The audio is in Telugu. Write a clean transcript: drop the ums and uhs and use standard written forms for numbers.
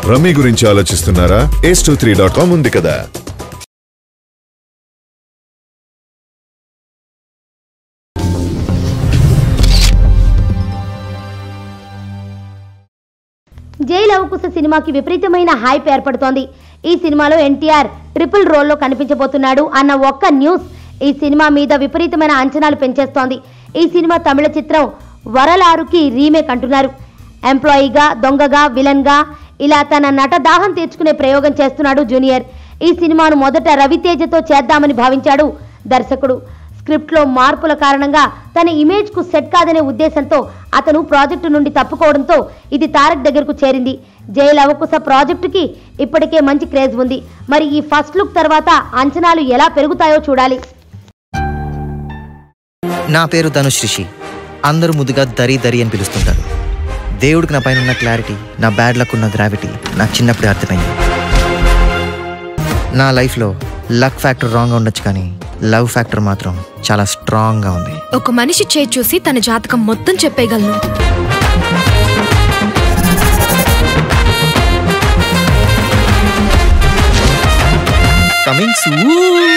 రమ్మీ గురించి ఆలోచిస్తున్నారా? ace23.com ఉంది కదా. జై లవకుశ సినిమాకి విపరీతమైన హైప్ ఏర్పడుతోంది. ఈ సినిమాలో ఎన్టీఆర్ ట్రిపుల్ రోల్లో కనిపించబోతున్నాడు అన్న ఒక్క న్యూస్ ఈ సినిమా మీద విపరీతమైన అంచనాలు పెంచేస్తోంది. ఈ సినిమా తమిళ చిత్రం వరలారుకి రీమేక్ అంటున్నారు. ఎంప్లాయీగా, దొంగగా, విలన్గా ఇలా తన నట దాహం తీర్చుకునే ప్రయోగం చేస్తున్నాడు జూనియర్. ఈ సినిమాను మొదట రవితేజతో చేద్దామని భావించాడు దర్శకుడు. స్క్రిప్ట్లో మార్పుల కారణంగా తన ఇమేజ్కు సెట్ కాదనే ఉద్దేశంతో అతను ప్రాజెక్టు నుండి తప్పుకోవడంతో ఇది తారక్ దగ్గరకు చేరింది. జై లవకుశ ప్రాజెక్టుకి ఇప్పటికే మంచి క్రేజ్ ఉంది. మరి ఈ ఫస్ట్ లుక్ తర్వాత అంచనాలు ఎలా పెరుగుతాయో చూడాలి. నా పేరు ధనుష్ రిషి. అందరూ ముద్దుగా దరి దరి అని పిలుస్తుంటారు. దేవుడికి నా పైన ఉన్న క్లారిటీ, నా బ్యాడ్ లక్ ఉన్న గ్రావిటీ నాకు చిన్నప్పుడే అర్థమైంది. నా లైఫ్లో లక్ ఫ్యాక్టర్ రాంగ్గా ఉండొచ్చు, కానీ లవ్ ఫ్యాక్టర్ మాత్రం చాలా స్ట్రాంగ్గా ఉంది. ఒక మనిషి చేయి చూసి తన జాతకం మొత్తం చెప్పేయగలను. Coming soon.